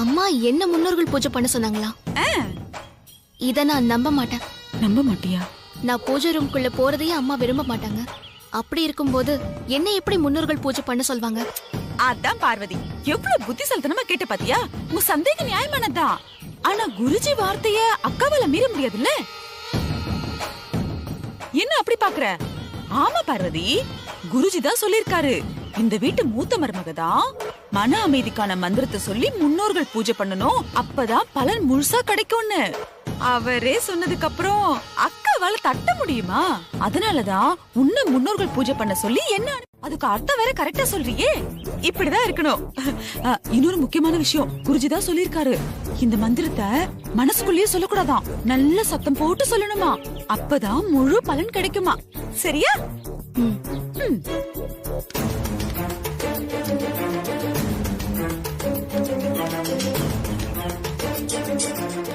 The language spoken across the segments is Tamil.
அம்மா என்ன முன்னோர்கள் பூஜை பண்ண சொன்னாங்களா? இத நான் நம்ப மாட்டேன். நம்ப மாட்டியா? நான் பூஜை ரூம்குள்ள போறதையே அம்மா விரும்ப மாட்டாங்க. அப்படி இருக்கும்போது என்ன எப்படி முன்னோர்கள் பூஜை பண்ண சொல்வாங்க? அதான் பார்வதி, எவ்வளவு புத்திசாலித்தனமா கேட்ட பாத்தியா? உன் சந்தேகம் நியாயமானதுதான். ஆனா குருஜி வார்த்தைய அக்காவால மீற முடியாதுல்ல? என்ன அப்படி பாக்குற? ஆமா பார்வதி, குருஜி தான் சொல்லிருக்காரு, இந்த வீட்டு மூத்த மருமகதான் மன அமைதிக்கான மந்திரத்தை சொல்லி முன்னோர்கள் பூஜை பண்ணணும், அப்பதான் பலன் முழுசா கிடைக்கும்னு. அவரே சொன்னதுக்கு அப்புறம் அக்காவால தட்ட முடியுமா? அதனாலதான் உன்னை முன்னோர்கள் பூஜை பண்ண சொல்லி என்ன அதுக்கு அர்த்தம் வேற கரெக்டா சொல்றியே. இப்படிதான் இருக்கணும். இன்னொரு முக்கியமான விஷயம், குருஜி தான் சொல்லிருக்காரு, இந்த மந்திரத்தை மனசுக்குள்ளேயே சொல்லக்கூடாதான், நல்ல சத்தம் போட்டு சொல்லணுமா, அப்பதான் முழு பலன் கிடைக்குமா. சரியா?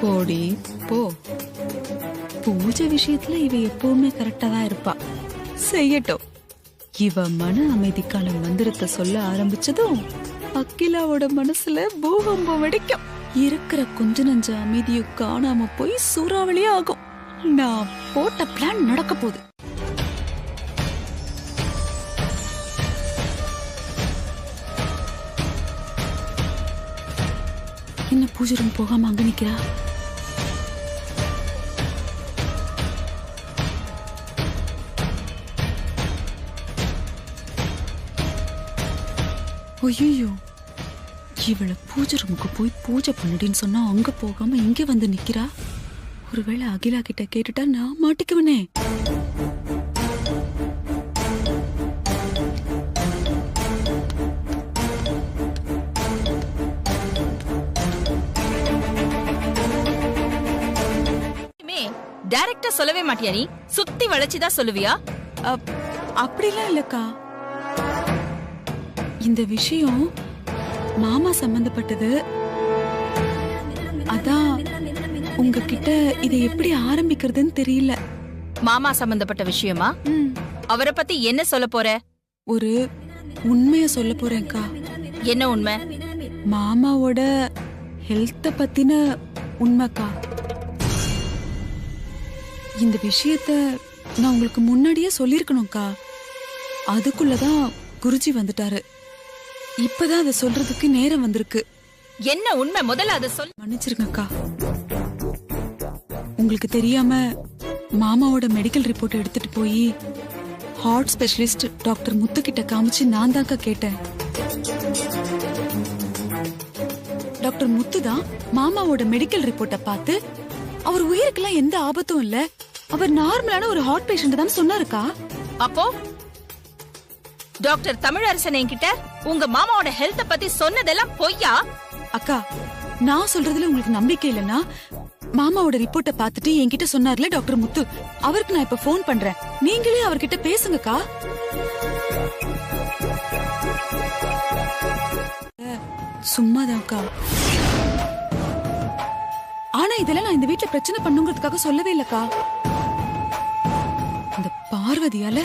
போடி போ. பூஜை விஷயத்துல இவ எப்பவுமே கரெக்டா தான் இருப்பா. செய்யட்டும். இவ மன அமைதிக்கான மந்திரத்தை சொல்ல ஆரம்பிச்சதும் அகிலாவோட மனசுல பூகம்பம் வெடிக்கும். இருக்கிற கொஞ்ச நஞ்ச அமைதியும் காணாம போய் சூறாவளியே ஆகும். நான் போட்ட பிளான் நடக்க போகுது. என்ன பூஜை ரூம் போகாம அங்க நிக்கிறா? ஐயோ, இவளை பூஜை ரூமுக்கு போய் பூஜை பண்ணிடுன்னு சொன்னா அங்க போகாம இங்க வந்து நிக்கிறா. ஒருவேளை அகிலா கிட்ட கேட்டுட்டா நான் மாட்டிக்குவனே. டைரக்டா சொல்லவே மாட்டியா? நீ சுத்தி வளைச்சுதான் சொல்லுவியா? அப்படிலாம் இல்லக்கா, இந்த விஷயம் மாமா சம்பந்தப்பட்டது. அதான் உங்ககிட்ட இதை எப்படி ஆரம்பிக்கிறதுன்னு தெரியல. மாமா சம்பந்தப்பட்ட விஷயமா? அவரை பத்தி என்ன சொல்ல போற? ஒரு உண்மைய சொல்ல போறேன்க்கா. என்ன உண்மை? மாமாவோட ஹெல்த்த பத்தின உண்மைக்கா. இந்த விஷயத்த நான் உங்களுக்கு முன்னாடியே சொல்லிருக்கணும்க்கா. அதுக்குள்ளதான் குருஜி வந்துட்டாரு. இப்பதான் அதை சொல்றதுக்கு நேரம் வந்திருக்கு. என்ன உண்மை? முதல்ல அதை சொல். மன்னிச்சிருங்கக்கா. உங்களுக்கு தெரியாம மாமாவோட மெடிக்கல் ரிப்போர்ட் எடுத்துட்டு போய் ஹார்ட் ஸ்பெஷலிஸ்ட் டாக்டர் முத்து கிட்ட காமிச்சு நான் தான்க்கா கேட்டேன். டாக்டர் முத்து தான் மாமாவோட மெடிக்கல் ரிப்போர்ட்டை பார்த்து அவர் உயிருக்கெல்லாம் எந்த ஆபத்தும் இல்ல, அவர் நார்மலான ஒரு ஹார்ட் பேஷண்ட் தான் சொன்னாருக்கா. அப்போ டாக்டர் தமிழரசன் என்கிட்ட உங்க மாமாவோட ஹெல்த்த பத்தி சொன்னதெல்லாம் பொய்யா? அக்கா, நான் சொல்றதுல உங்களுக்கு நம்பிக்கை இல்லைன்னா மாமாவோட ரிப்போர்ட்டை பார்த்துட்டு என்கிட்ட சொன்னார்ல டாக்டர் முத்து, அவருக்கு நான் இப்ப போன் பண்றேன், நீங்களே அவர்கிட்ட பேசுங்கக்கா. சும்மாதான்க்கா. ஆனா இதெல்லாம் நான் இந்த வீட்டுல பிரச்சனை பண்ணுங்கிறதுக்காக சொல்லவே இல்லக்கா. இந்த பார்வதியால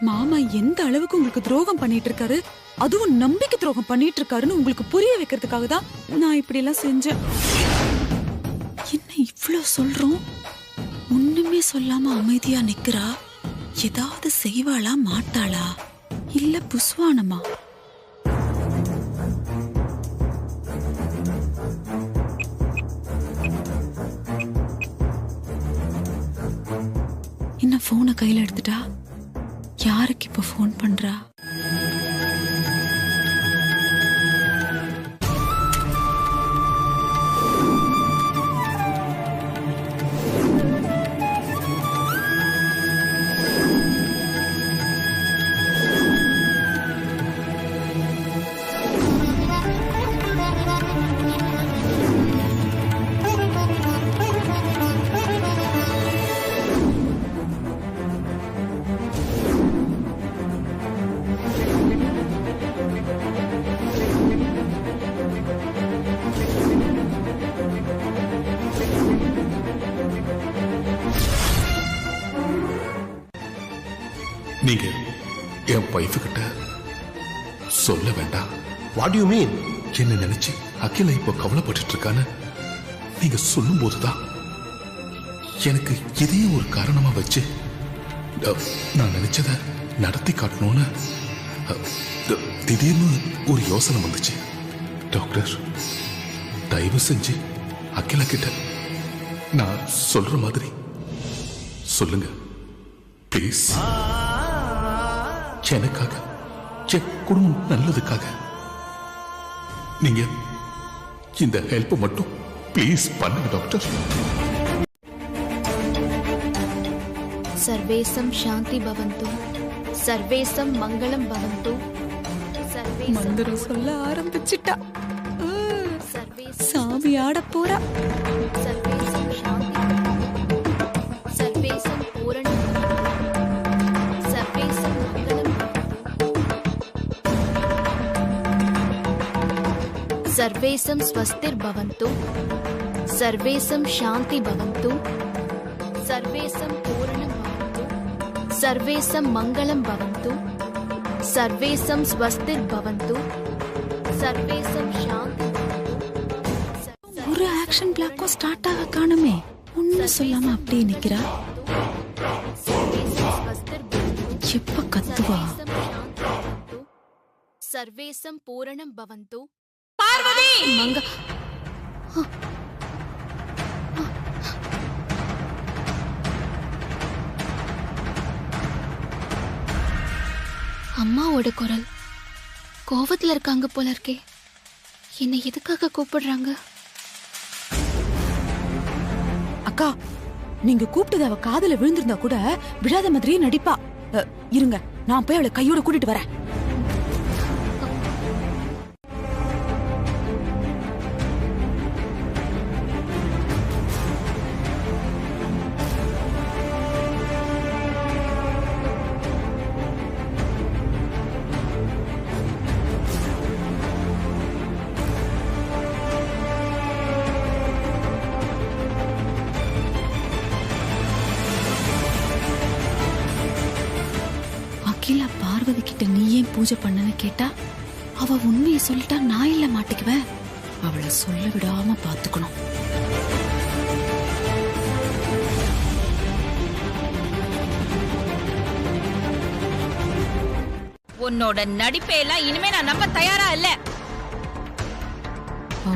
மாமா எந்த அளவுக்கு உங்களுக்கு துரோகம் பண்ணிட்டு இருக்காரு, அதுவும் நம்பிக்கை துரோகம் பண்ணிட்டு இருக்காருன்னு உங்களுக்கு புரிய வைக்கிறதுக்காக தான் நான் இப்படி எல்லாம் செஞ்சேன். என்ன இவ்ளோ சொல்றோம், ஒண்ணுமே சொல்லாம அமைதியா நிக்கிறா. ஏதாவது செய்வாளா மாட்டாளா, இல்ல புஸ்வானமா? என்ன போனை கையில எடுத்துட்டா? யாருக்கு இப்ப போன் பண்றா? நீங்க என் வைஃப் கிட்ட சொல்ல வேண்டாம். What you mean? என்ன நினைச்சு அகிலா இப்போ கவலைப்பட்டு இருக்கான்னு நீங்க சொல்லும் போதுதான் எனக்கு இதே ஒரு காரணமா வச்சு நான் நினைச்சத நடத்தி காட்டணும்னு திடீர்னு ஒரு யோசனை வந்துச்சு. டாக்டர், தயவு செஞ்சு அகிலா கிட்ட நான் சொல்ற மாதிரி சொல்லுங்க ப்ளீஸ். எனக்காக, என் குடும்பம் நல்லதுக்காக நீங்க இந்த ஹெல்ப் மட்டும் ப்ளீஸ் பண்ணுங்க டாக்டர். சர்வேசம் சாந்தி பவந்து, சர்வேசம் மங்களம் பவந்து, மந்திரம் சொல்ல ஆரம்பிச்சிட்டா. சர்வேசம் சாமி ஆட போறா. சர்வேசம் சாந்தி பவந்து, சர்வேசம் பூரணம் பவந்து, சர்வேசம் மங்களம் பவந்து, சர்வேசம் ஸ்வஸ்திர் பவந்து, சர்வேசம் சாந்தி பவந்து, சர்வேசம் பூரணம் பவந்து, சர்வேசம் மங்களம் பவந்து, சர்வேசம் ஸ்வஸ்திர் பவந்து, சர்வேசம் சாந்தி பவந்து. ஒரு ஆக்ஷன் பிளாக்கும் ஸ்டார்ட் ஆக காணுமே. ஒண்ணு சொல்லாம அப்படியே நிக்கிறா. சர்வேசம் ஸ்வஸ்திர் பவந்து, எப்ப கத்துவா? சர்வேசம் சாந்தி பவந்து, சர்வேசம் பூரணம் பவந்து. பார்வதி மங்க அம்மாவோட குரல். கோவத்துல இருக்காங்க போல இருக்கே. என்னை எதுக்காக கூப்பிடுறாங்க? அக்கா, நீங்க கூப்பிட்டது அவ காதுல விழுந்திருந்தா கூட விழாத மாதிரியே நடிப்பா. இருங்க, நான் போய் அவளை கையோட கூட்டிட்டு வரேன். அகிலா பார்வதி கிட்ட நீ ஏன் பூஜை பண்ணன்னு கேட்டா, அவ உண்மையை சொல்லிட்டா நான் இல்ல மாட்டிக்குவேன். அவளை சொல்ல விடாம பாத்துக்கணும். உன்னோட நடிப்பையெல்லாம் இனிமே நான் நம்ப தயாரா இல்ல.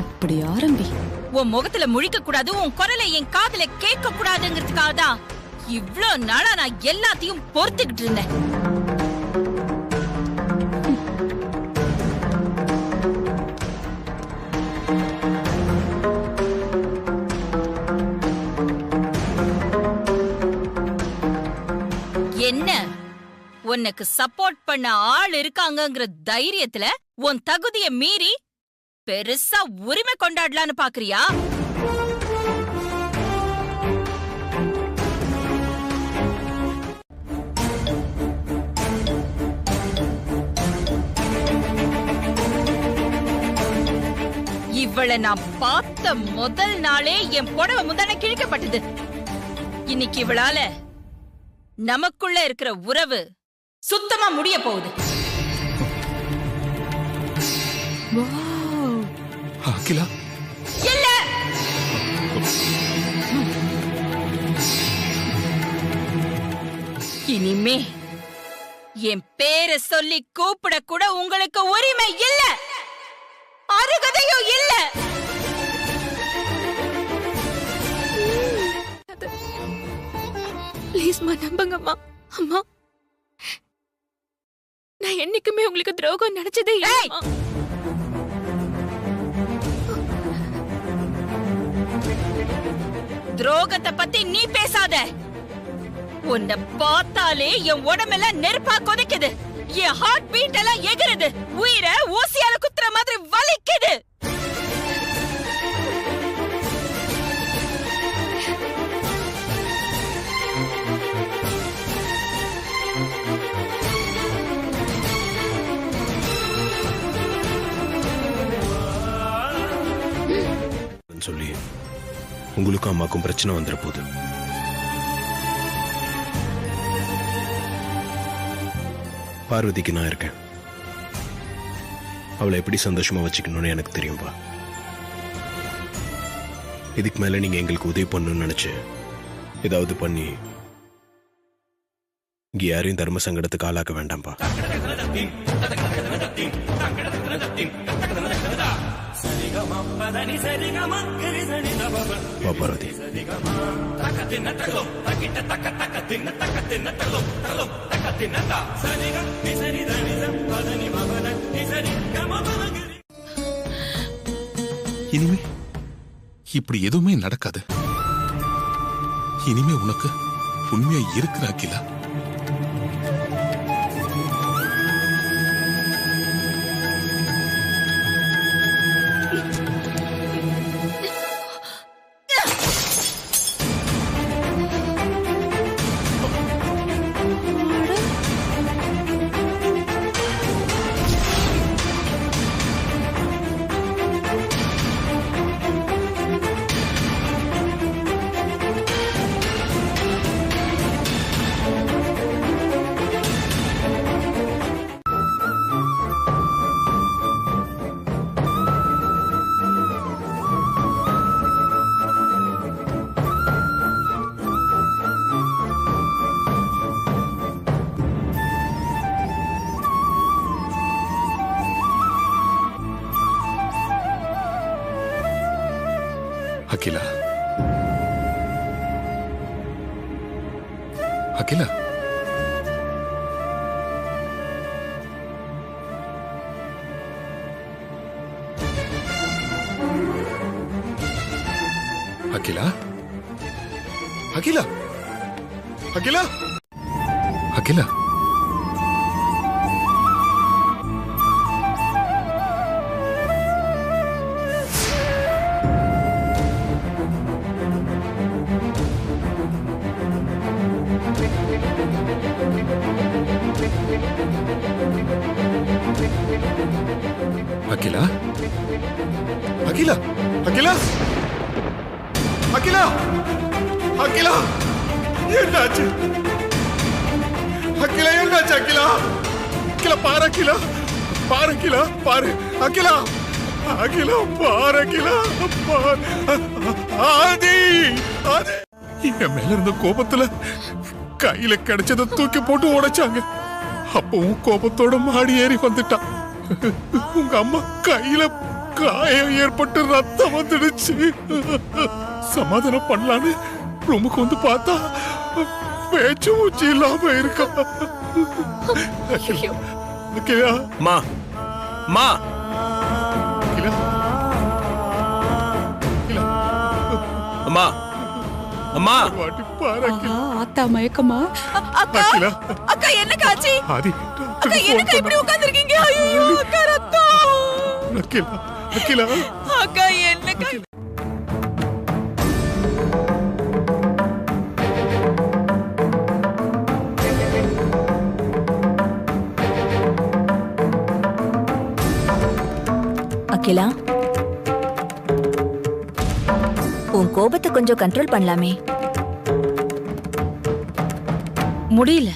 அப்படி ஆரம்பி. உன் முகத்துல முழிக்க கூடாது, உன் குரலை என் காதுல கேட்க கூடாதுங்கிறதுக்காக தான் இவ்ளோ நாளா நான் எல்லாத்தையும் பொறுத்துக்கிட்டு இருந்தேன். என்ன, உனக்கு சப்போர்ட் பண்ண ஆள் இருக்காங்கங்கிற தைரியத்துல உன் தகுதியை மீறி பெருசா உரிமை கொண்டாடலான்னு பாக்குறியா? இவளை நான் பார்த்த முதல் நாளே என் புடவை முந்தான கிழிக்கப்பட்டது. இன்னைக்கு இவளால நமக்குள்ள இருக்கிற உறவு சுத்தமா முடிய போகுது. அகிலா, இல்ல, இனிமே என் பேரை சொல்லி கூப்பிட கூட உங்களுக்கு உரிமை இல்ல, அருகதையும் இல்ல. ப்ளீஸ்மா நம்புங்கம்மா. அம்மா, நான் என்னைக்குமே உங்களுக்கு துரோகம் நினைச்சதே இல்லை. துரோகத்தை பத்தி நீ பேசாத. உன்னை பார்த்தாலே என் உடம்பெல்லாம் நெருப்பா கொதிக்குது, என் ஹார்ட் பீட் எல்லாம் எகுறுது, உயிரை ஊசியால குத்துற மாதிரி வலிக்குது. சொல்லி உங்களுக்கும் அம்மாக்கும் பிரச்சனை வந்துட போகுது. பார்வதிக்கு நான் இருக்கேன். அவளை எப்படி சந்தோஷமா வச்சுக்கணும்னு எனக்கு தெரியும்பா. இதுக்கு மேல நீங்க எங்களுக்கு உதவி பண்ணணும்னு நினைச்சு ஏதாவது பண்ணி இங்க யாரையும் தர்ம சங்கடத்துக்கு ஆளாக்க வேண்டாம்பா. பார்வதி, இனிமே இப்படி எதுவுமே நடக்காது. இனிமே உனக்கு உண்மையா இருக்கிற அகிலா. அகிலா, அகிலா, அகிலா, அகிலா, அகிலா, அகிலா. அகிலா, அகிலா, அகிலா, அகிலா, அகிலா, என்னாச்சு? அகிலா, என்னாச்சு? அகிலா, அகிலா, பாரு அகிலா, பாரு அகிலா, பாரு அகிலா, அகிலா, பாரு அகிலா, பாரு. ஆதி, ஆதி, என் மேல இருந்த கோபத்துல கையில கிடைச்சதை தூக்கி போட்டு உடைச்சாங்க. அப்பவும் கோபத்தோட மாடி ஏறி வந்துட்டான். உங்க அம்மா கையில காயம் ஏற்பட்டு ரத்தம் வந்துடுச்சு. சமாதானம் பண்ணலான்னு ரூமுக்கு வந்து பார்த்தா பேச்சு மூச்சு இல்லாம இருக்கா. மா, மா, அம்மா, அம்மா, வாட்டி பாரு. ஆத்தா மயக்கமா? அக்கா, அக்கா என்ன காட்சி? ஆதி, அக்கா என்ன இப்படி உட்கார்ந்திருக்கீங்க? ஐயோ அக்கா, ரத்தம். அகிலா, அகிலா, அக்கா என்ன அகிலா, உன் கோபத்தை கொஞ்சம் கண்ட்ரோல் பண்ணலாமே. முடியல.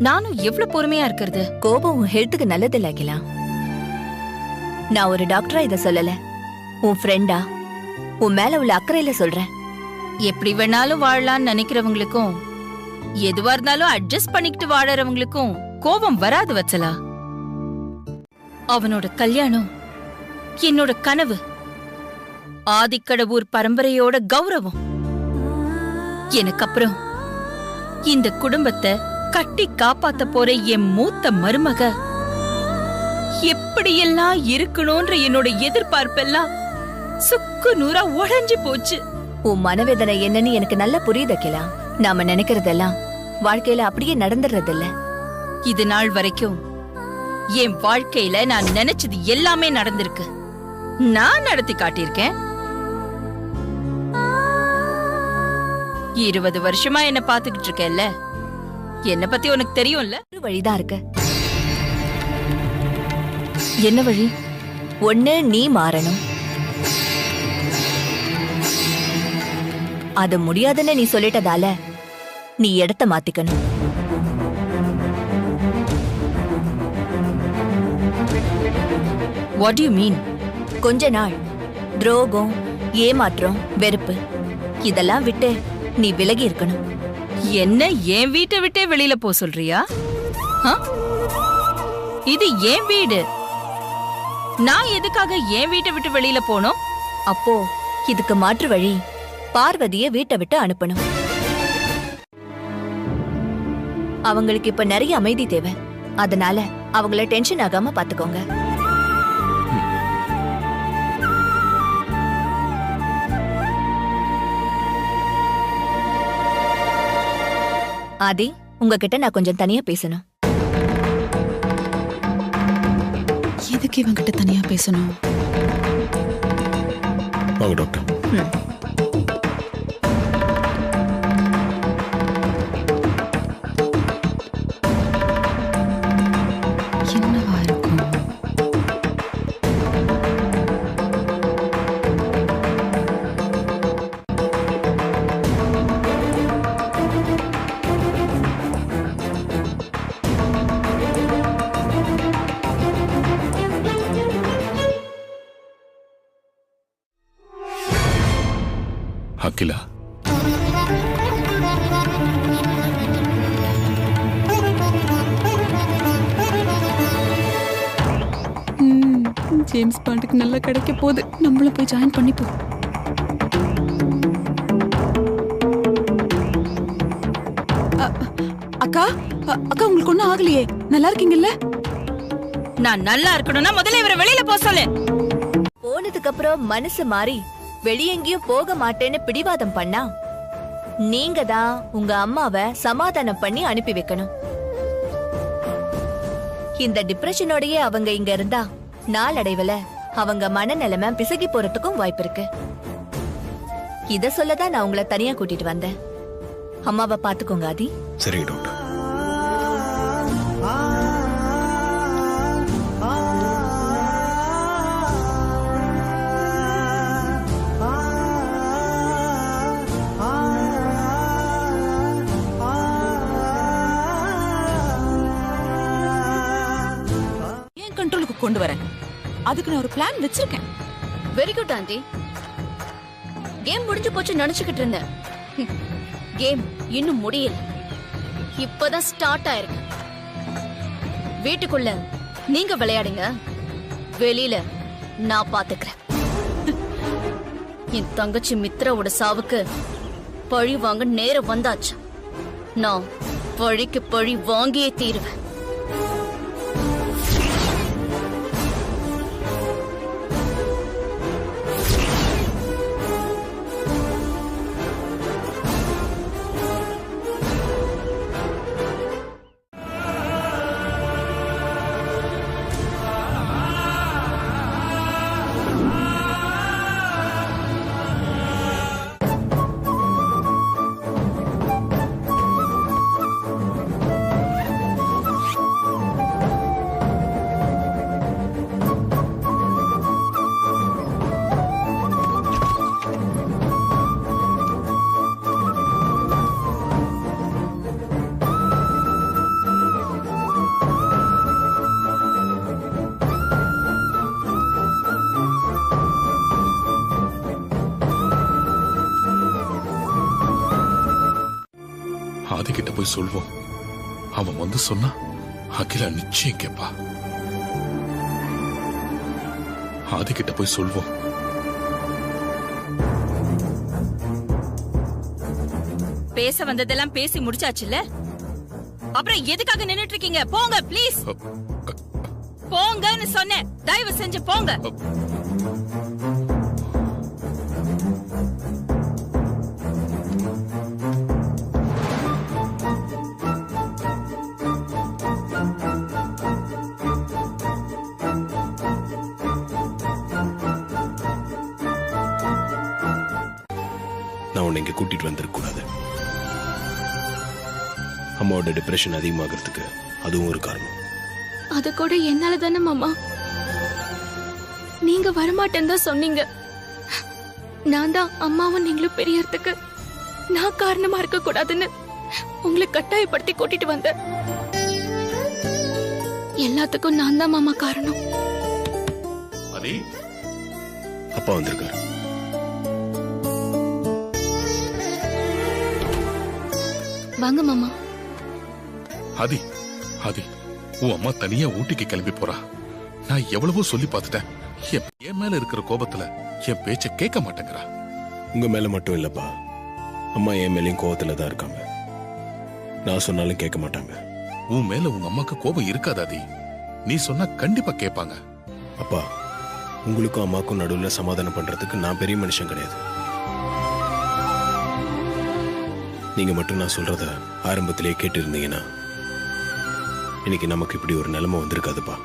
நானும் எவ்வளவு பொறுமையா இருக்கிறது? கோபம் உன் ஹெல்த்துக்கு நல்லது இல்ல அகிலா. நான் ஒரு டாக்டரா இத சொல்லல, உன் ஃப்ரெண்டா உன் மேல உள்ள அக்கறையில சொல்றேன். எப்படி வேணாலும் வாழலாம்னு நினைக்கிறவங்களுக்கும் எதுவா இருந்தாலும் அட்ஜஸ்ட் பண்ணிக்கிட்டு வாழறவங்களுக்கும் கோபம் வராது வச்சலா. அவனோட கல்யாணம் என்னோட கனவு, ஆதிக்கடவுர் பரம்பரையோட கௌரவம். எனக்கு அப்புறம் இந்த குடும்பத்தை கட்டி காப்பாத்த போற என் மூத்த மருமக எப்படியெல்லாம் இருக்கணும்ன்ற என்னோட எதிர்பார்ப்பெல்லாம் சுக்கு நூறா உடைஞ்சு போச்சு. உன் மனவேதனை என்னன்னு எனக்கு நல்லா புரியுது அகிலா. நாம நினைக்கிறதெல்லாம் வாழ்க்கையில அப்படியே நடந்துடுறது இல்ல. இது நாள் வரைக்கும் என் வாழ்க்கையில நான் நினைச்சது எல்லாமே நடந்திருக்கு. நான் நடத்தி காட்டியிருக்கேன். 20 வருஷமா என்ன பாத்துக்கிட்டு இருக்கேல்ல, என்ன பத்தி உனக்கு தெரியும்ல. ஒரு வழிதான் இருக்கு. என்ன வழி? ஒண்ணு நீ மாறணும். அது முடியாதுன்னு நீ சொல்லிட்டதால நீ இடத்த மாத்திக்கணும். What you mean? கொஞ்ச நாள் துரோகம், ஏமாற்றம், வெறுப்பு இதெல்லாம் விட்டு நீ விலகி இருக்கணும். என்ன என் வீட்டை விட்டே வெளியில போ சொல்றியா? ஆ? இது என் வீடு. நான் எதுக்காக என் வீட்டை விட்டு வெளியில போனோம்? அப்போ இதுக்கு மாற்று வழி பார்வதிய வீட்டை விட்டு அனுப்பணும். அவங்களுக்கு இப்ப நிறைய அமைதி தேவை. அதனால அவங்கள டென்ஷன் ஆகாம பாத்துக்கோங்க. ஆதி, உங்ககிட்ட நான் கொஞ்சம் தனியா பேசணும். எதுக்கு இவங்கிட்ட தனியா பேசணும்? வாங்க டாக்டர். என்னவா இருக்கும்? அகிலா, ஜேம்ஸ் பாண்டுக்கு நல்லா கிடைக்க போகுது. நம்மளும் போய் ஜாயின் பண்ணிப்போம். அக்கா, அக்கா உங்களுக்கு ஒண்ணும் ஆகலையே? நல்லா இருக்கீங்கல்ல? நான் நல்லா இருக்கணும்னா முதல்ல இவரை வெளியில போ சொல்லு. போனதுக்கு அப்புறம் மனசு மாறி வெளியெங்கேயும் போக மாட்டேன்னு பிடிவாதம் பண்ணா நீங்க தான் உங்க அம்மாவை சமாதானம் பண்ணி அனுப்பி வைக்கணும். இந்த டிப்ரெஷனோடயே அவங்க இங்க இருந்தா நாளடைவுல அவங்க மனநிலைமை பிசகி போறதுக்கும் வாய்ப்பு இருக்கு. இத சொல்லதான் நான் உங்களை தனியா கூட்டிட்டு வந்தேன். அம்மாவை பாத்துக்கோங்க ஆதி. சரிங்க டாக்டர். கண்ட்ரோலுக்கு கொண்டு வரேன். அதுக்கு நான் ஒரு பிளான் வச்சிருக்கேன். Very good aunty. கேம் முடிஞ்சு போச்சு நினைச்சுக்கிட்டு இருந்தேன். கேம் இன்னும் முடியல. இப்பதான் ஸ்டார்ட் ஆயிருக்கு. வீட்டுக்குள்ள நீங்க விளையாடுங்க, வெளியில நான் பாத்துக்கிறேன். என் தங்கச்சி மித்ராவோட சாவுக்கு பழி வாங்க நேரம் வந்தாச்சு. நான் பழிக்கு பழி வாங்கியே தீருவேன். ஆதிக்கிட்ட போய் சொல்வோம். அவன் வந்து சொன்னா அகிலா நிச்சயம் கேப்பா. ஆதிக்கிட்ட போய் சொல்வோம். பேச வந்ததெல்லாம் பேசி முடிச்சாச்சுல்ல? அப்புறம் எதுக்காக நின்னுட்டு இருக்கீங்க? போங்க ப்ளீஸ். போங்கன்னு சொன்னேன். தயவு செஞ்சு போங்க. நான் உன்னை இங்க கூட்டிட்டு வந்திருக்க கூடாது. அம்மாவோட டிப்ரெஷன் அதிகமாகிறதுக்கு அதுவும் ஒரு காரணம். அது கூட என்னால தானே மாமா. நீங்க வரமாட்டேன்னு தான் சொன்னீங்க. நான் தான் அம்மாவும் நீங்களும் பெரியறதுக்கு நான் காரணமா இருக்க கூடாதுன்னு உங்களை கட்டாயப்படுத்தி கூட்டிட்டு வந்தேன். எல்லாத்துக்கும் நான் தான் மாமா காரணம். ஆதி, அப்பா வந்திருக்காரு. வாங்க மாமா. ஆதி, ஆதி, உன் அம்மா தனியா ஊட்டிக்கு கிளம்பி போறா. நான் எவ்வளவோ சொல்லி பார்த்துட்டேன். என் மேல இருக்கிற கோபத்துல என் பேச்ச கேட்க மாட்டேங்கிறா. உங்க மேல மட்டும் இல்லப்பா, அம்மா என் மேலேயும் கோவத்துல தான் இருக்காங்க. நான் சொன்னாலும் கேட்க மாட்டாங்க. உன் மேல உங்க அம்மாக்கு கோபம் இருக்காதாதி. நீ சொன்னா கண்டிப்பா கேட்பாங்க. அப்பா, உங்களுக்கும் அம்மாக்கும் நடுவுல சமாதானம் பண்றதுக்கு நான் பெரிய மனுஷன் கிடையாது. நீங்க மட்டும் நான் சொல்றத ஆரம்பத்திலேயே கேட்டு இருந்தீங்கன்னா இன்னைக்கு நமக்கு இப்படி ஒரு நிலைமை வந்திருக்காதுப்பா.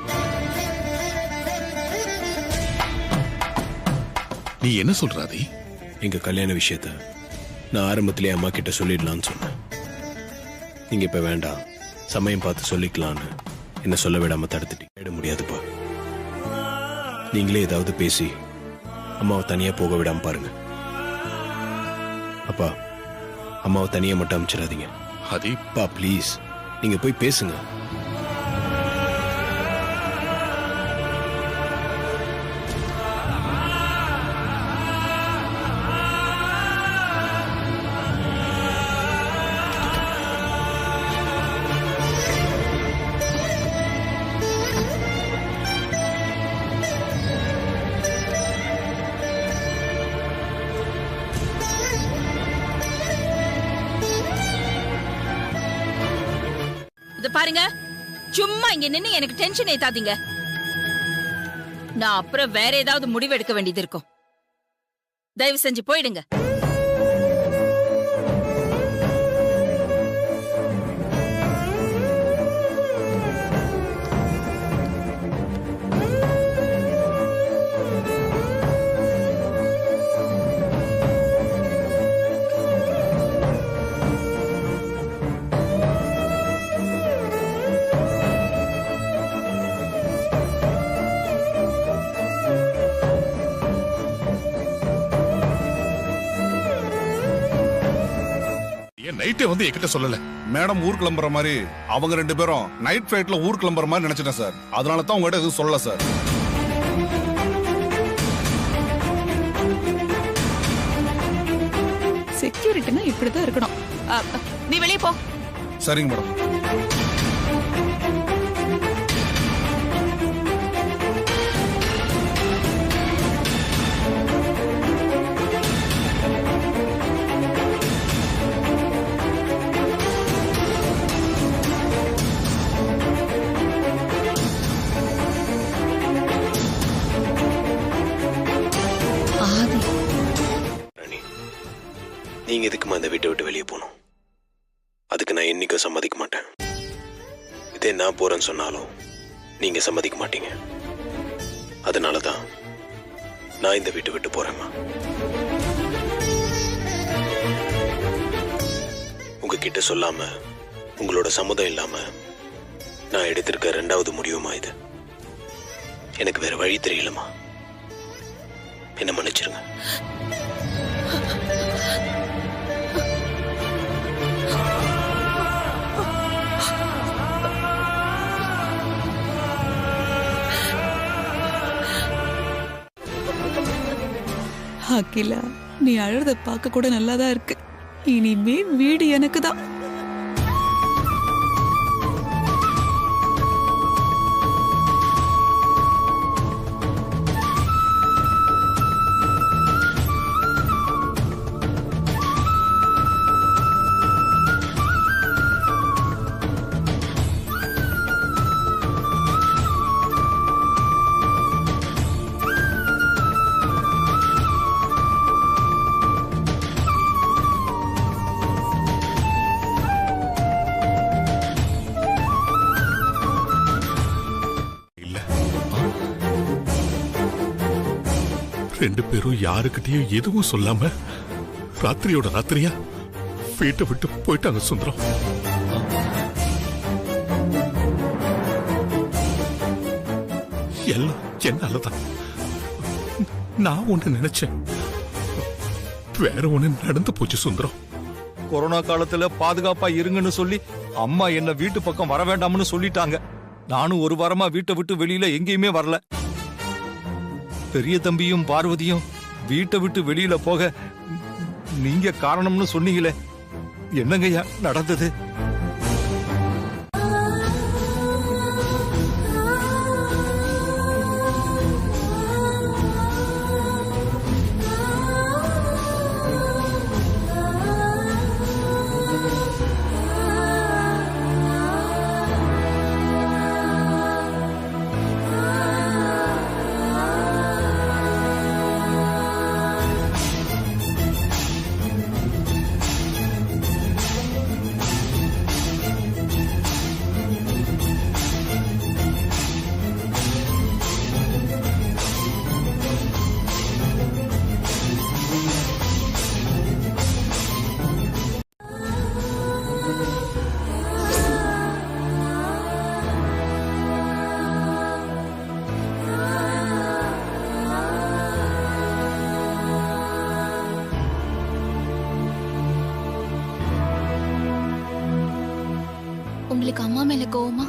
நீ என்ன சொல்றாதி? எங்க கல்யாண விஷயத்த நான் ஆரம்பத்திலேயே அம்மா கிட்ட சொல்லிடலான்னு சொன்னேன். நீங்க இப்ப வேண்டாம், சமயம் பார்த்து சொல்லிக்கலான்னு என்ன சொல்ல விடாம தடுத்துட்டு முடியாதுப்பா. நீங்களே ஏதாவது பேசி அம்மாவை தனியா போக விடாம பாருங்க. அப்பா, அம்மாவை தனியா மட்டும் அனுப்பிச்சிடாதீங்க. அதீப்பா, ப்ளீஸ், நீங்க போய் பேசுங்க. இது பாருங்க, சும்மா இங்க நின்னு எனக்கு டென்ஷன் ஏத்தாதீங்க. நான் அப்புறம் வேற ஏதாவது முடிவு எடுக்க வேண்டியது இருக்கும். தயவு செஞ்சு போயிடுங்க. நைட்டே வந்து என்கிட்ட சொல்லல. மேடம் ஊர் கிளம்புற மாதிரி அவங்க 2 பேரும் நைட் ஃபிளைட்ல ஊர் கிளம்புற மாதிரி நினைச்சிட்டேன் சார். அதனால தான் உங்ககிட்ட எதுவும் சொல்லல சார். செக்யூரிட்டினா இப்படிதான் இருக்கணும். நீ வெளியே போ. சரிங்க மேடம். நீங்க எதுக்குமா இந்த வீட்டை விட்டு வெளியே போகணும்? அதுக்கு நான் என்னைக்கும் சம்மதிக்க மாட்டேன். இதே நான் போறேன்னு சொன்னாலும் நீங்க சம்மதிக்க மாட்டீங்க. அதனாலதான் நான் இந்த வீட்டை விட்டு போறேம்மா. உங்ககிட்ட சொல்லாம, உங்களோட சம்மதம் இல்லாம நான் எடுத்திருக்க 2வது முடிவுமா இது. எனக்கு வேற வழி தெரியலமா. என்ன மன்னிச்சிருங்க. அகிலா, நீ அழுறத பார்க்க கூட நல்லாதான் இருக்கு. இனிமே வீடு எனக்கு தான். ரெண்டு பேரும் யாருக்கிட்டையும் எதுவும் சொல்லாம ராத்திரியோட ராத்திரியா வீட்டை விட்டு போயிட்டாங்க சுந்தரம். எல்லாம் என்னாலதான். நான் ஒண்ணு நினைச்சேன், வேற ஒண்ணு நடந்து போச்சு சுந்தரம். கொரோனா காலத்துல பாதுகாப்பா இருங்கன்னு சொல்லி அம்மா என்ன வீட்டு பக்கம் வர வேண்டாம்னு சொல்லிட்டாங்க. நானும் 1 வாரமா வீட்டை விட்டு வெளியில எங்கேயுமே வரல. பெரிய தம்பியும் பார்வதியும் வீட்டை விட்டு வெளியில போக நீங்க காரணம்னு சொன்னீங்களே, என்னங்கய்யா நடந்தது? உங்களுக்கு அம்மா மேல கோவமா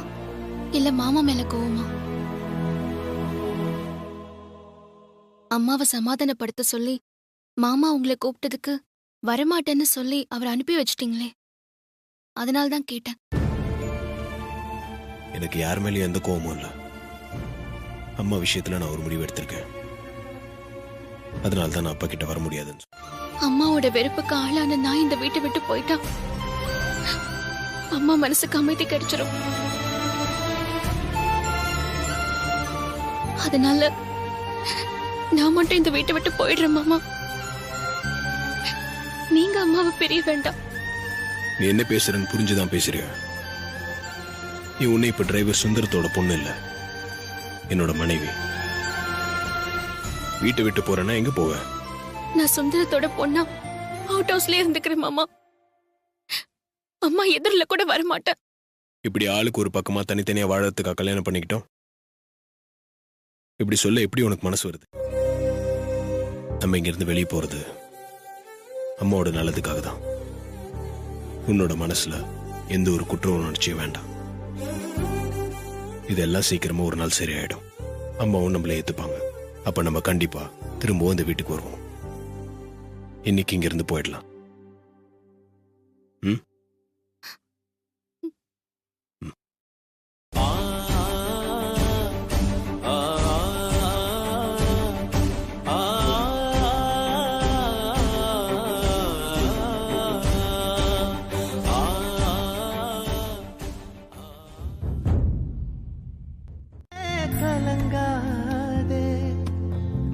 இல்ல மாமா மேல கோவமா? அம்மாவை சமாதானப்படுத்த சொல்லி மாமா உங்களை கூப்பிட்டதுக்கு வரமாட்டேன்னு சொல்லி அவர் அனுப்பி வச்சிட்டீங்களே, அதனால தான் கேட்டேன். எனக்கு யார் மேலேயும் எந்த கோவமும் இல்லை. அம்மா விஷயத்துல நான் ஒரு முடிவு எடுத்திருக்கேன். அதனால தான் நான் அப்பா கிட்ட வர முடியாதுன்னு. அம்மாவோட வெறுப்புக்கு ஆளான நான் இந்த வீட்டை விட்டு போயிட்டா அம்மா மனசுக்கு அமைதி கிடைச்சிரும். அதனால நான் மட்டும் இந்த வீட்டை விட்டு போயிடுறேன் மாமா. நீங்க அம்மாவை பிரிய வேண்டாம். நீ என்ன பேசுறன்னு புரிஞ்சுதான் பேசுறியா? நீ உன்னை இப்ப டிரைவர் சுந்தரத்தோட பொண்ணு இல்ல, என்னோட மனைவி. வீட்டை விட்டு போறேன்னா எங்க போவ? நான் சுந்தரத்தோட பொண்ணா அவுட் ஹவுஸ்லயே இருந்துக்கிறேன் மாமா. அம்மா எதிரில கூட வரமாட்டேன். இப்படி ஆளுக்கு ஒரு பக்கமா தனித்தனியா வாழறதுக்கா கல்யாணம் பண்ணிக்கிட்டோம்? இப்படி சொல்ல எப்படி உனக்கு மனசு வருது? நம்ம இங்க இருந்து வெளியே போறது அம்மாவோட நல்லதுக்காக தான். உன்னோட மனசுல எந்த ஒரு குற்ற உணர்ச்சியும் வேண்டாம். இதெல்லாம் சீக்கிரமா ஒரு நாள் சரியாயிடும். அம்மாவும் நம்மள ஏத்துப்பாங்க. அப்ப நம்ம கண்டிப்பா திரும்பவும் இந்த வீட்டுக்கு வருவோம். இன்னைக்கு இங்க இருந்து போயிடலாம். ம்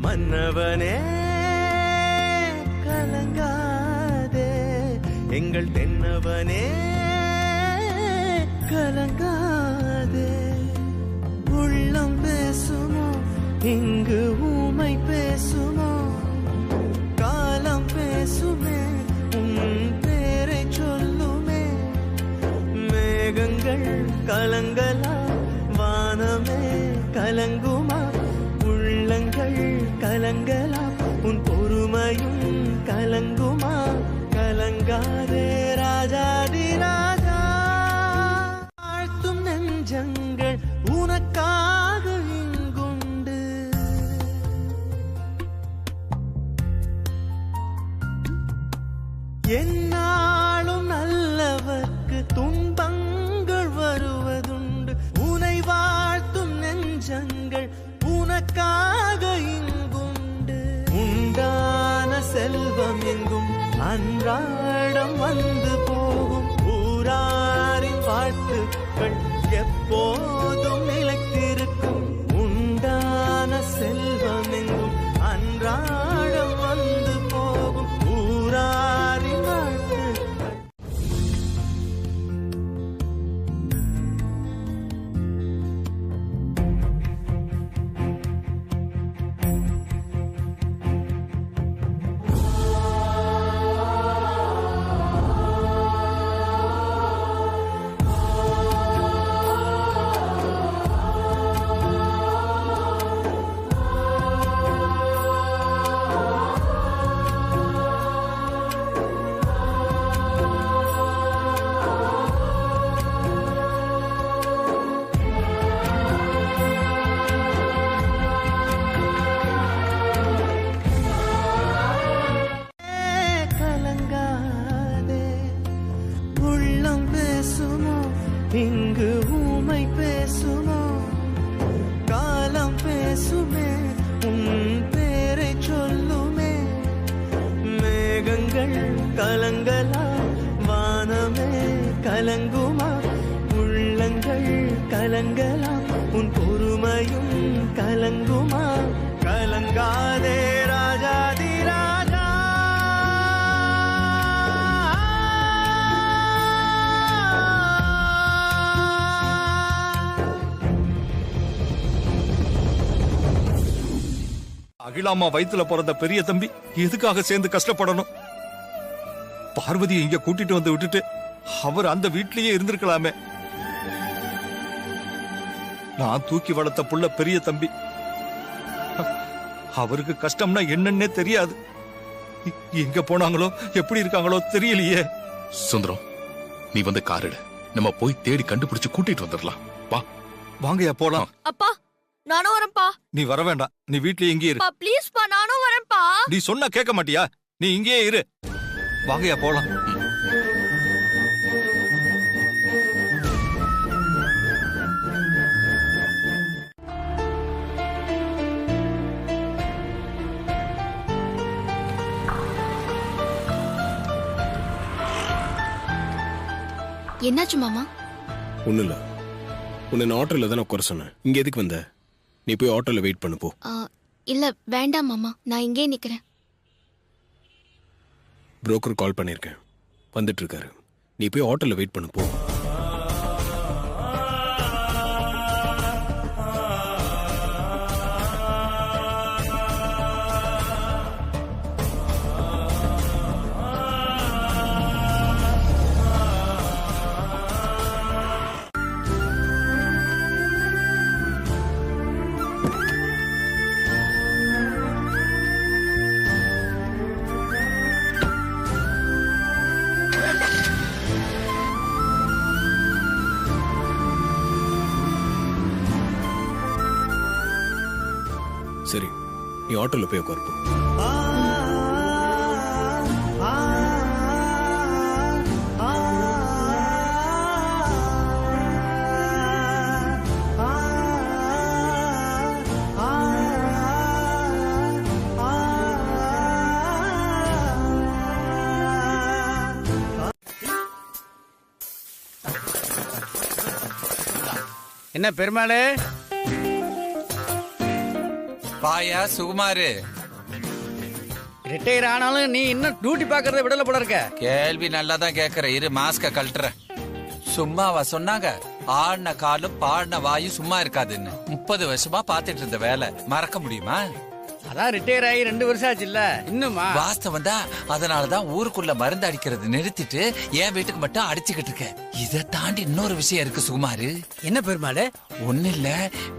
மன்னவனே கலங்காதே, எங்கள் தென்னவனே கலங்காதே. உள்ளம் பேசுமோ இங்கு ஊமை பேசுமோ? காலம் பேசுமே உன் பேரை சொல்லுமே. மேகங்கள் கலங்கலா, வானமே கலங்குமா? உள்ளங்கள் கலங்கலாம், உன் பொறுமையும் கலங்குமா? கலங்காதே ராஜாதி ராஜா. ஆழ்த்தும் நெஞ்சங்கள் உனக்காக இங்குண்டு. என்னாலும் நல்லவர்க்கு துன்பங்கள் வருவதுண்டு. உனை வாழ்த்தும் நெஞ்சங்கள் உனக்காக இங்குண்டு. உண்டான செல்வம் எங்கும் அன்றாடம் வந்து போகும். ஊராரின் வாழ்த்துக்கள் எப்போதும் நிலைத்திருக்கும். உண்டான செல்வம் எங்கும் அன்றாடம் வந்து போகும். ஊராரின் வாழ்த்துக்கள். இங்கு ஊமை பேசுமோ காலம் பேசுமே உன் பேரை சொல்லுமே மேகங்கள் கலங்கலா வானமே கலங்குமா உள்ளங்கள் கலங்கலாம் உன் பொறுமையும் கலங்குமா கலங்காதே ராஜாதி ராஜா அகிலாமா வயித்துல பிறந்த பெரிய தம்பி எதுக்காக சேர்ந்து கஷ்டப்படணும்? பார்வதியை இங்க கூட்டிட்டு வந்து விட்டுட்டு அவர் அந்த வீட்லயே இருந்திருக்கலாமே. நான் தூக்கி வளர்த்த புள்ள பெரிய தம்பி, அவருக்கு கஷ்டம்னா என்னன்னே தெரியாது. எங்க போனாங்களோ எப்படி இருக்காங்களோ தெரியலையே. சுந்தரம், நீ வந்து கார் எடு, நம்ம போய் தேடி கண்டுபிடிச்சு கூட்டிட்டு வந்துடலாம். வா. வாங்கயா போலாம். அப்பா நானும் வரேன்ப்பா. நீ வர வேண்டாம், நீ வீட்லயே இங்கே இரு. ப்ளீஸ் பா, நானும் வரேன்ப்பா. நீ சொன்னா கேட்க மாட்டியா? நீ இங்கேயே இரு. வாங்கயா போலாம். என்னாச்சு மாமா? ஒன்றும் இல்லை, உன்னை நான் ஆட்டோவில் தானே உட்கார சொன்னேன். இங்கே எதுக்கு வந்த? நீ போய் ஆட்டோவில் வெயிட் பண்ணு போ. இல்ல வேண்டாம் மாமா, நான் இங்கே நிக்கிறேன். புரோக்கர் கால் பண்ணியிருக்கேன், வந்துட்டு இருக்காரு. நீ போய் ஆட்டோவில் வெயிட் பண்ணு போ. சரி, நீ ஆட்டோல போய் உட்காருப்போம். என்ன பெருமாளே? பாயா சுகுமாரு, ரிட்டையர் ஆனாலும் நீ இன்னும் டியூட்டி பாக்குறத விடல போல இருக்க. கேள்வி நல்லா தான் கேக்குற. இரு மாஸ்க கழட்டுற. சும்மாவா சொன்னாங்க? ஆடின காலும் பாடின வாயும் சும்மா இருக்காதுன்னு 30 வருஷமா பாத்துட்டு இருந்த வேலை மறக்க முடியுமா? அதான் ரிட்டையர் ஆகி 2 வருஷம் ஆச்சு இல்ல இன்னுமா? வாஸ்தவம் தான். அதனாலதான் ஊருக்குள்ள மருந்து அடிக்கிறது நிறுத்திட்டு என் வீட்டுக்கு மட்டும் அடிச்சுக்கிட்டு இருக்கேன். இதை தாண்டி இன்னொரு விஷயம் இருக்கு சுகுமாரு. என்ன பெருமாளே? ஒண்ணு இல்ல,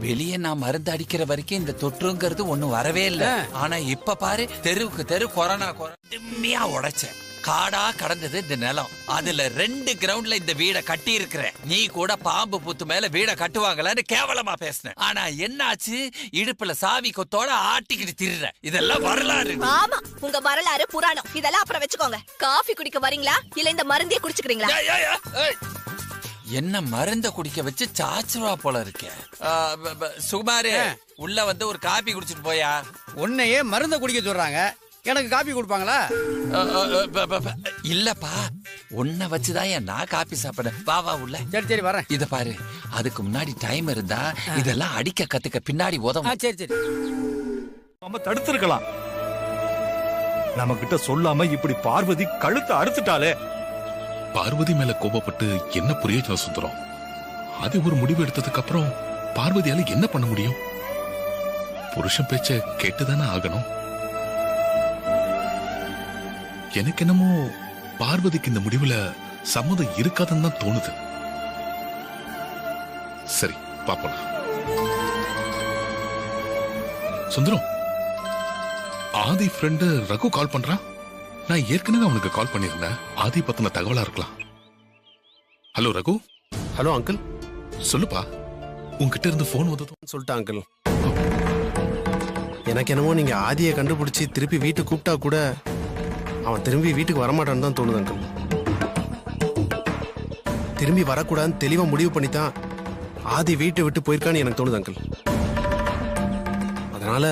வெளியே நான் மருந்து அடிக்கிற வரைக்கும் இந்த தொற்றுங்கிறது ஒண்ணும் வரவே இல்ல. ஆனா இப்ப பாரு, தெருவுக்கு தெரு கொரோனா திம்மியா உடைச்ச காடா கடந்தது இந்த நிலம். அதுல 2 கிரவுண்ட்ல இந்த வீடை கட்டி இருக்கிற. நீ கூட பாம்பு புத்து மேல வீடை கட்டுவாங்களான்னு கேவலமா பேசின. ஆனா என்னாச்சு? இடுப்புல சாவி கொத்தோட ஆட்டிக்கிட்டு திரிற. இதெல்லாம் வரலாறு. ஆமா, உங்க வரலாறு புராணம். இதெல்லாம் அப்புறம் வச்சுக்கோங்க. காஃபி குடிக்க வரீங்களா இல்ல இந்த மருந்தே குடிச்சுக்கிறீங்களா? என்ன மருந்த குடிக்க வச்சு சாச்சுவா போல இருக்க. சுகுமாரு, உள்ள வந்து ஒரு காபி குடிச்சிட்டு போயா. உன்னையே மருந்த குடிக்க சொல்றாங்க, எனக்கு காபி கொடுப்பாங்களா? இல்லப்பா, உன்னை வச்சுதான் நான் காபி சாப்பிட. வா வா உள்ள. சரி சரி வரேன். இத பாரு, அதுக்கு முன்னாடி டைம் இருந்தா இதெல்லாம் அடிக்க கத்துக்க பின்னாடி உதவும். சரி சரி. நம்ம தடுத்திருக்கலாம். நம்ம கிட்ட சொல்லாம இப்படி பார்வதி கழுத்தை அறுத்துட்டாலே. பார்வதி மேல கோபப்பட்டு என்ன பிரயோஜனம் சுந்தரம்? அது ஒரு முடிவு எடுத்ததுக்கு அப்புறம் பார்வதியால என்ன பண்ண முடியும்? புருஷன் பேச்ச கேட்டுதானே ஆகணும். எனக்கு என்னமோ பார்வதிக்கு இந்த முடிவுல சம்மதம் இருக்காதுன்னு தான் தோணுது. சரி பாப்போம். சுந்தரம், ஆதி ஃப்ரெண்டு ரகு கால் பண்றான். நான் ஏற்கனவே அவனுக்கு கால் பண்ணிருந்தேன். ஆதி பத்தின தகவலா இருக்கலாம். ஹலோ ரகு. Hello uncle. சொல்லுப்பா, உன்கிட்ட இருந்து போன் வந்ததும் சொல்லிட்டா அங்கிள். எனக்கு என்னமோ நீங்க ஆதியை கண்டுபிடிச்சி திருப்பி வீட்டுக்கு கூப்பிட்டா கூட அவன் திரும்பி வீட்டுக்கு வரமாட்டான்னு தான் தோணுது அங்கிள். திரும்பி வரக்கூடாதுன்னு தெளிவா முடிவு பண்ணி தான் ஆதி வீட்டை விட்டு போயிருக்கான்னு எனக்கு தோணுது அங்கிள். அதனால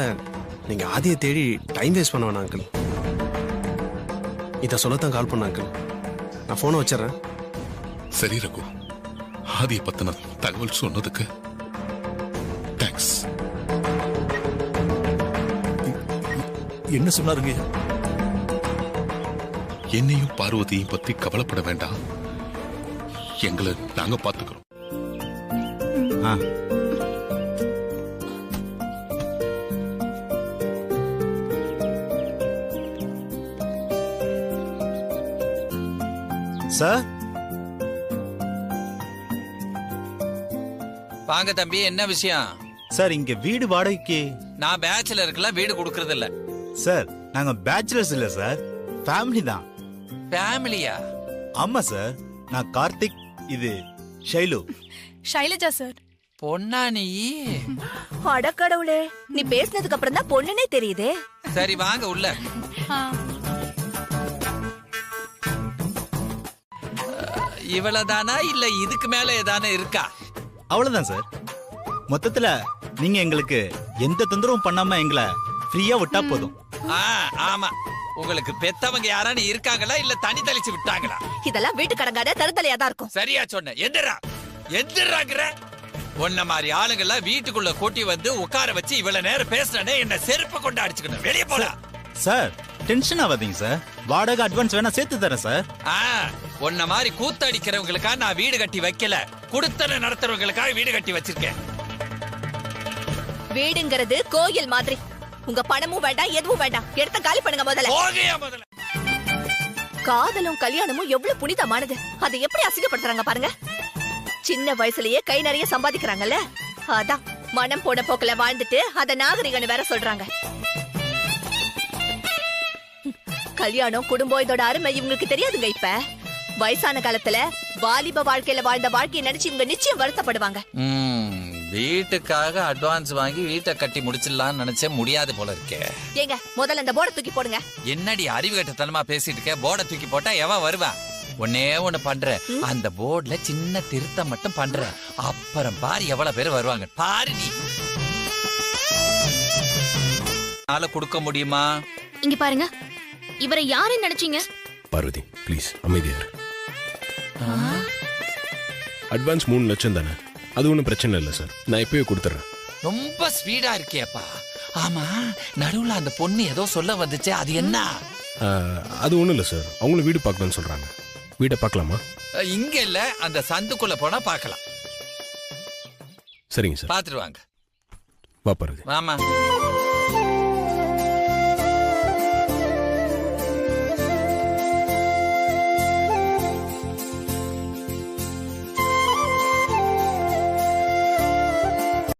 நீங்க ஆதியை தேடி டைம் வேஸ்ட் பண்ண வேணாம் அங்கிள். இதை சொல்லத்தான் கால் பண்ண அங்கிள். நான் போனை வச்சிடறேன். சரி ரகு, ஆதியை பத்தின தகவல் சொன்னதுக்கு தேங்க்ஸ். என்ன சொன்னாருங்க? என்னையும் பார்வதியும் பத்தி கவலைப்பட வேண்டாம், எங்களை நாங்க பாத்துக்கிறோம். சார் வாங்க தம்பி, என்ன விஷயம்? சார் இங்க வீடு வாடகைக்கு. நான் பேச்சுலருக்குலாம் வீடு கொடுக்கறது இல்ல சார். நாங்க பேச்சுலர்ஸ் இல்ல சார், ஃபேமிலி தான். ஃபேமிலியா? ஆமா சார். நான் கார்த்திக், இது ஷைலு. ஷைலஜா சார். பொண்ணா நீ? அடக்கடவுளே, நீ பேசினதுக்கு அப்புறம் தான் பொண்ணுனே தெரியுதே. சரி வாங்க உள்ள. இவ்வளவுதானா இல்ல இதுக்கு மேல ஏதானே இருக்கா? அவ்வளவுதான் சார். மொத்தத்துல நீங்க எங்களுக்கு எந்த தொந்தரவும் பண்ணாம எங்களை ஃப்ரீயா விட்டா போதும். ஆமா. உங்களுக்கு பெத்தவங்க யாரானு இருக்காங்களா இல்ல தனி தெளிச்சு விட்டாங்களா? இதெல்லாம் வீட்டு கடங்காத தருதலையா தான் இருக்கும். சரியா சொன்ன. எந்திராங்கிற உன்ன மாதிரி ஆளுங்கெல்லாம் வீட்டுக்குள்ள கூட்டி வந்து உட்கார வச்சு இவ்வளவு நேரம் பேசுறனே என்ன செருப்பு கொண்டு அடிச்சுக்கணும். வெளியே போடா. சார் டென்ஷன் ஆகாதீங்க சார். வாடகை அட்வான்ஸ் வேணா சேர்த்து தரேன் சார். உன்ன மாதிரி கூத்தடிக்கிறவங்களுக்கா நான் வீடு கட்டி வைக்கல, குடுத்தன நடத்துறவங்களுக்காக வீடு கட்டி வச்சிருக்கேன். வீடுங்கிறது கோயில் மாதிரி. உங்க பணமும் வேண்டாம், எதுவும் வேண்டாம். எடுத்த காலி பண்ணுங்க முதல்ல. காதலும் கல்யாணமும் எவ்வளவு புனிதமானது. அதை எப்படி அசிங்கப்படுத்துறாங்க பாருங்க. சின்ன வயசுலயே கை நிறைய சம்பாதிக்கிறாங்கல்ல, அதான் மனம் போன போக்குல வாழ்ந்துட்டு அத நாகரிகன்னு வேற சொல்றாங்க. கல்யாணம் குடும்பம் இதோட அருமை இவங்களுக்கு தெரியாதுங்க. இப்ப வயசான காலத்துல வாலிப வாழ்க்கையில வாழ்ந்த வாழ்க்கையை நினைச்சு இவங்க நிச்சயம் வருத்தப்படுவாங்க. வீட்டுக்காக அட்வான்ஸ் வாங்கி வீட்டை கட்டி முடிச்சிடலாம்னு நினைச்சே முடியாது போல இருக்கே. ஏங்க முதல்ல அந்த போர்டை தூக்கி போடுங்க. என்னடி அறிவு கட்டத்தனமா பேசிட்டு இருக்க? போர்டை தூக்கி போட்டா எவன் வருவா? ஒன்னே ஒண்ணு பண்ற, அந்த போர்டுல சின்ன திருத்தம் மட்டும் பண்ற, அப்புறம் பாரு எவ்வளவு பேர் வருவாங்க பாரு. நீ நாளை கொடுக்க முடியுமா? இங்க பாருங்க, இவரை யாருன்னு நினைச்சீங்க? பார்வதி ப்ளீஸ் அமைதியா இரு. அட்வான்ஸ் 3 லட்சம் தானே, அது ஒன்றும் பிரச்சனை இல்லை சார். நான் இப்பவே கொடுத்துறேன். ரொம்ப ஸ்பீடா இருக்கேப்பா. ஆமா, நடுவுல அந்த பொண்ணு ஏதோ சொல்ல வந்துச்சு, அது என்ன? அது ஒன்றும் இல்லை சார். அவங்களும் வீடு பார்க்கணும்னு சொல்றாங்க. வீட்டை பார்க்கலாமா? இங்க இல்ல, அந்த சந்துக்குள்ள போனா பார்க்கலாம். சரிங்க சார், பார்த்துட்டு வாங்க. வா பார்வதி. ஆமா.